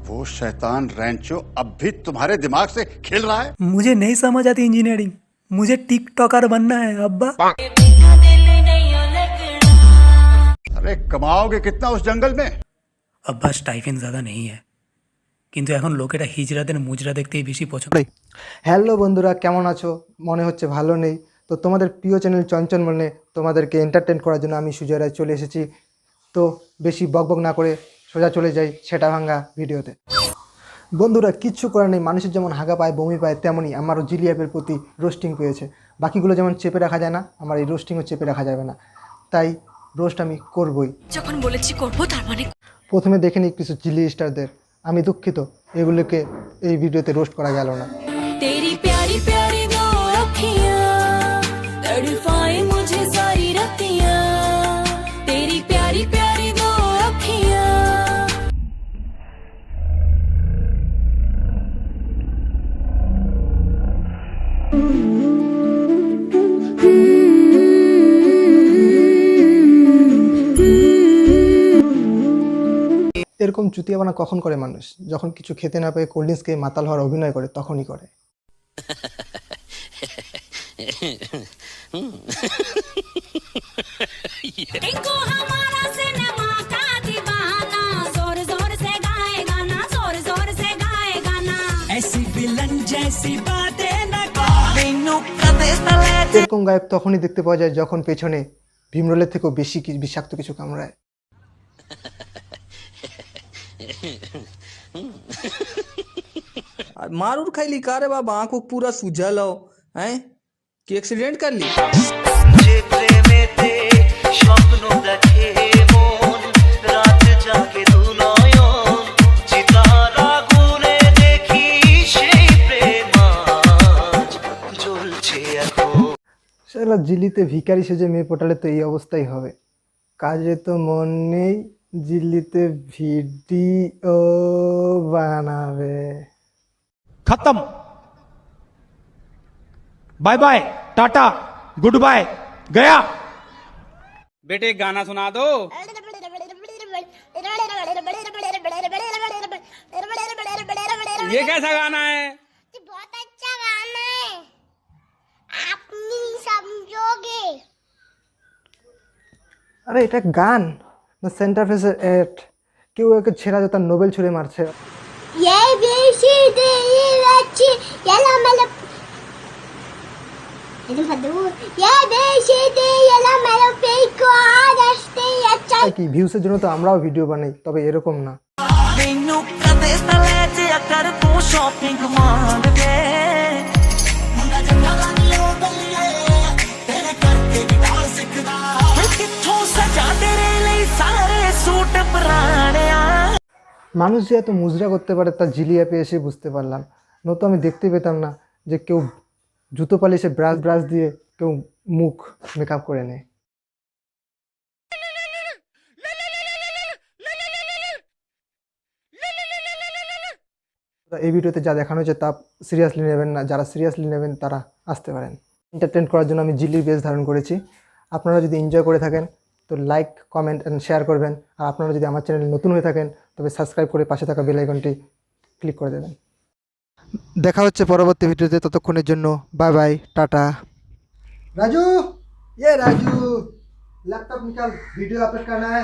वो शैतान रैंचो अब भी तुम्हारे दिमाग से खेल रहा है। मुझे नहीं समझ आती इंजीनियरिंग, मुझे टिकटॉकर बनना है अब्बा। अरे कमाओगे कितना उस जंगल में? अब्बा स्टाइफेन ज़्यादा नहीं है, কিন্তু এখন লোকেরা হিজড়াদের মুজরা দেখতেই বেশি পছন্দ। হ্যালো বন্ধুরা, কেমন আছো? মনে হচ্ছে ভালো নেই। তো তোমাদের প্রিয় চ্যানেল চঞ্চল মনে তোমাদেরকে এন্টারটেন করার জন্য আমি সুজয় রায় চলে এসেছি। তো বেশি বকবক না করে সোজা চলে যাই সেটা ভাঙ্গা ভিডিওতে। বন্ধুরা, কিচ্ছু করার নেই, মানুষের যেমন হাগা পায় বমি পায় তেমনই আমারও জিলি অ্যাপের প্রতি রোস্টিং পেয়েছে। বাকিগুলো যেমন চেপে রাখা যায় না, আমার এই রোস্টিংও চেপে রাখা যাবে না, তাই রোস্ট আমি করবই। যখন বলেছি করব তার মানে। প্রথমে দেখে নিই কিছু জিলি স্টারদের। আমি দুঃখিত এগুলোকে এই ভিডিওতে রোস্ট করা গেল না। तेरी प्यारी प्यारी दो अखियां तड़पाए मुझे सारी रतियां, तेरी प्यारी प्यारी दो अखियां। এরকম চুতিয়াবানা কখন করে মানুষ? যখন কিছু খেতে না পেয়ে কোল্ড ড্রিঙ্কস খেয়ে মাতাল হওয়ার অভিনয় করে তখনই করে। टिंकू हमारा सिनेमा का दीवाना, जोर जोर से गाए गाना, जोर जोर से गाए गाना। ऐसी विलन जैसी बातें न এরকম গায়ক তখনই দেখতে পাওয়া যায় যখন পেছনে ভীমরোলের থেকেও বেশি বিষাক্ত কিছু কামড়ায়। मारूर खाइली का रे बाबा, आंखों पूरा सूझा लो हैं कि एक्सीडेंट कर ली। যে প্রেমেতে স্বপ্ন দেখে মন, রাত জাগে দু নয়ন, চিতার আগুনে দেখি সেই প্রেম আজ জ্বলছে এখন। সেটা জিলিতে ভিখারি সেজে মেয়ে পটালে তো এই অবস্থাই হবে। কাজে তো মন নেই, জিলিতে ভিডিও বানাবে। खत्म, bye bye, tata, good bye, गया। बेटे एक गाना सुना दो। ये कैसा गाना है? बहुत अच्छा गाना है, आप नहीं समझोगे। আরে এটা গান না সেন্টার ফেসের এড? কেউ একে ছেঁড়া জোতার নোবেল ছুঁড়ে মারছে। ये बेशी दे रची येला मला इधर फदू ये बेशी दे येला मला फेको आदस्ते अच्छा কি ভিউসের জন্য তো আমরাও ভিডিও বানাই, তবে এরকম না। ਮੈਨੂੰ ਕਦੇ ਤਾਂ ਲੈ ਜਿਆ ਕਰ ਤੂੰ ਸ਼ਾਪਿੰਗ ਮਾਲ ਵੇ, ਮੁੰਡਾ ਜੱਟਾ ਦਾ ਨੀ ਉਹ ਬੱਲੀਏ, ਤੇਰੇ ਕਰਕੇ ਗਿਟਾਰ ਸਿੱਖਦਾ, ਕਿੱਥੋਂ ਸਜਾ ਤੇਰੇ ਲਈ ਸਾਰੇ ਸੂਟ ਪੁਰਾਣਿਆ। মানুষ যে এত মুজরা করতে পারে তা জিলি অ্যাপে এসে বুঝতে পারলাম, নয়তো আমি দেখতে পেতাম না যে কেউ জুতো পালিশে ব্রাশ দিয়ে কেউ মুখ মেকআপ করে নেয়। এই ভিডিওতে যা দেখানো হয়েছে তা সিরিয়াসলি নেবেন না, যারা সিরিয়াসলি নেবেন তারা আসতে পারেন। এন্টারটেন করার জন্য আমি জিলির বেশ ধারণ করেছি। আপনারা যদি এনজয় করে থাকেন তো লাইক, কমেন্ট অ্যান্ড শেয়ার করবেন। আর আপনারা যদি আমার চ্যানেলে নতুন হয়ে থাকেন তবে সাবস্ক্রাইব করে পাশে থাকা বেল আইকনটি ক্লিক করে দেবেন। দেখা হচ্ছে পরবর্তী ভিডিওতে, ততক্ষণের জন্য bye bye, tata. Raju, Raju, laptop নিকাল, ভিডিও আপলোড করনা है।